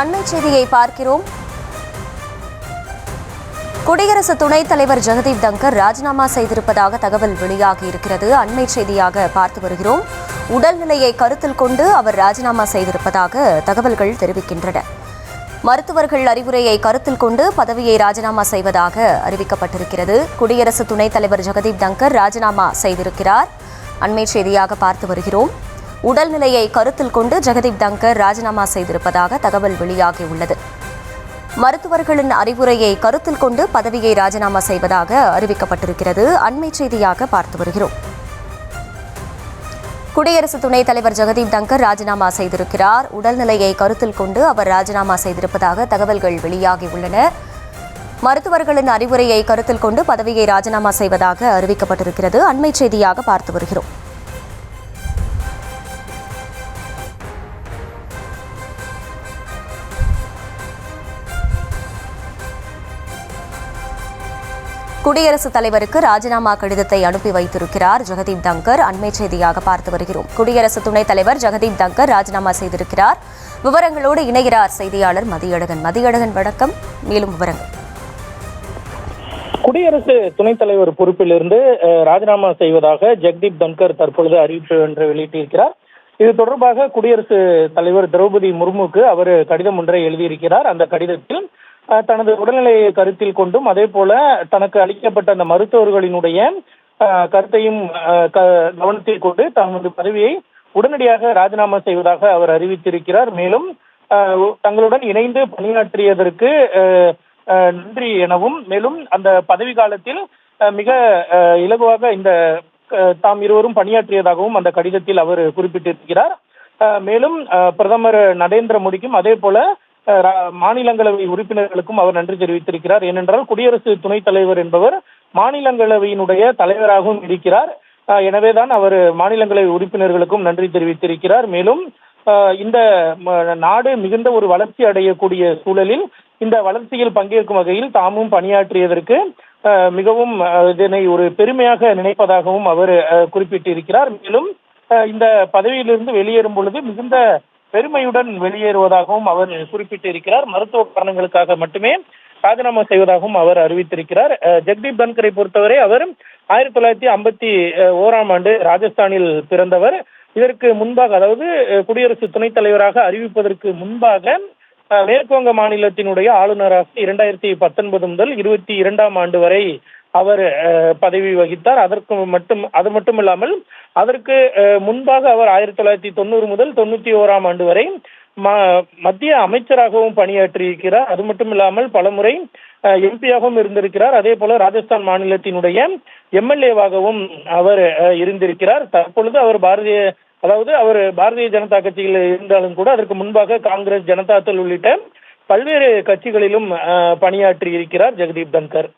அண்மை செய்தியை பார்க்கிறோம். குடியரசு துணைத் தலைவர் ஜெகதீப் தங்கர் ராஜினாமா செய்திருப்பதாக தகவல் வெளியாகியிருக்கிறது. அண்மை செய்தியாக பார்த்து வருகிறோம். உடல்நிலையை கருத்தில் கொண்டு அவர் ராஜினாமா செய்திருப்பதாக தகவல்கள் தெரிவிக்கின்றன. மருத்துவர்கள் அறிவுரையை கருத்தில் கொண்டு பதவியை ராஜினாமா செய்வதாக அறிவிக்கப்பட்டிருக்கிறது. குடியரசு துணைத் தலைவர் ஜெகதீப் தங்கர் ராஜினாமா செய்திருக்கிறார். அண்மை செய்தியாக பார்த்து வருகிறோம். உடல்நிலையை கருத்தில் கொண்டு ஜெகதீப் தங்கர் ராஜினாமா செய்திருப்பதாக தகவல் வெளியாகியுள்ளது. மருத்துவர்களின் அறிவுரையை கருத்தில் கொண்டு பதவியை ராஜினாமா செய்வதாக அறிவிக்கப்பட்டிருக்கிறது. அண்மை செய்தியாக பார்த்து வருகிறோம். குடியரசு துணைத் தலைவர் ஜெகதீப் தங்கர் ராஜினாமா செய்திருக்கிறார். உடல்நிலையை கருத்தில் கொண்டு அவர் ராஜினாமா செய்திருப்பதாக தகவல்கள் வெளியாகியுள்ளன. மருத்துவர்களின் அறிவுரையை கருத்தில் கொண்டு பதவியை ராஜினாமா செய்வதாக அறிவிக்கப்பட்டிருக்கிறது. அண்மை செய்தியாக பார்த்து வருகிறோம். குடியரசுத் தலைவருக்கு ராஜினாமா கடிதத்தை அனுப்பி வைத்திருக்கிறார் ஜெகதீப் தங்கர். அண்மை செய்தியாக பார்த்து வருகிறோம். குடியரசு துணைத் தலைவர் ஜெகதீப் தங்கர் ராஜினாமா செய்திருக்கிறார். விவரங்களோடு இணைகிறார் செய்தியாளர் மதியழகன். மதியழகன், வணக்கம். மேலும் விவரங்கள். குடியரசு துணைத் தலைவர் பொறுப்பிலிருந்து ராஜினாமா செய்வதாக ஜெகதீப் தங்கர் தற்பொழுது அறிவிப்பு ஒன்றை வெளியிட்டிருக்கிறார். இது தொடர்பாக குடியரசு தலைவர் திரௌபதி முர்முக்கு அவர் கடிதம் ஒன்றை எழுதியிருக்கிறார். அந்த கடிதத்தில் தனது உடல்நிலையை கருத்தில் கொண்டும் அதே போல தனக்கு அளிக்கப்பட்ட அந்த மருத்துவர்களினுடைய கருத்தையும் கவனத்தில் கொண்டு தமது பதவியை உடனடியாக ராஜினாமா செய்வதாக அவர் அறிவித்திருக்கிறார். மேலும் தங்களுடன் இணைந்து பணியாற்றியதற்கு நன்றி எனவும், மேலும் அந்த பதவி காலத்தில் மிக இலகுவாக இந்த தாம் இருவரும் பணியாற்றியதாகவும் அந்த கடிதத்தில் அவர் குறிப்பிட்டிருக்கிறார். மேலும் பிரதமர் நரேந்திர மோடிக்கும் அதே போல மாநிலங்களவை உறுப்பினர்களுக்கும் அவர் நன்றி தெரிவித்திருக்கிறார். ஏனென்றால் குடியரசு துணைத் தலைவர் என்பவர் மாநிலங்களவையினுடைய தலைவராகவும் இருக்கிறார். எனவேதான் அவர் மாநிலங்களவை உறுப்பினர்களுக்கும் நன்றி தெரிவித்திருக்கிறார். மேலும் இந்த நாடு மிகுந்த ஒரு வளர்ச்சி அடையக்கூடிய சூழலில் இந்த வளர்ச்சியில் பங்கேற்கும் வகையில் தாமும் பணியாற்றியதற்கு மிகவும் இதனை ஒரு பெருமையாக நினைப்பதாகவும் அவர் குறிப்பிட்டிருக்கிறார். மேலும் இந்த பதவியிலிருந்து வெளியேறும் பொழுது மிகுந்த பெருமையுடன் வெளியேறுவதாகவும் அவர் குறிப்பிட்டிருக்கிறார். மருத்துவ காரணங்களுக்காக மட்டுமே ராஜினாமா செய்வதாகவும் அவர் அறிவித்திருக்கிறார். ஜெகதீப் தங்கரை பொறுத்தவரை அவர் 1951 ராஜஸ்தானில் பிறந்தவர். இதற்கு முன்பாக, அதாவது குடியரசு துணைத் தலைவராக அறிவிப்பதற்கு முன்பாக மேற்குவங்க மாநிலத்தினுடைய ஆளுநராக 2019 முதல் 2022 வரை அவர் பதவி வகித்தார். அது மட்டுமில்லாமல் அதற்கு முன்பாக அவர் 1990 முதல் 91 வரை மத்திய அமைச்சராகவும் பணியாற்றியிருக்கிறார். அது மட்டுமில்லாமல் பலமுறை எம்பியாகவும் இருந்திருக்கிறார். அதே போல ராஜஸ்தான் மாநிலத்தினுடைய எம்எல்ஏவாகவும் அவர் இருந்திருக்கிறார். தற்பொழுது அவர் பாரதிய ஜனதா கட்சியில் இருந்தாலும் கூட அதற்கு முன்பாக காங்கிரஸ், ஜனதாதள் உள்ளிட்ட பல்வேறு கட்சிகளிலும் பணியாற்றி இருக்கிறார் ஜெகதீப் தங்கர்.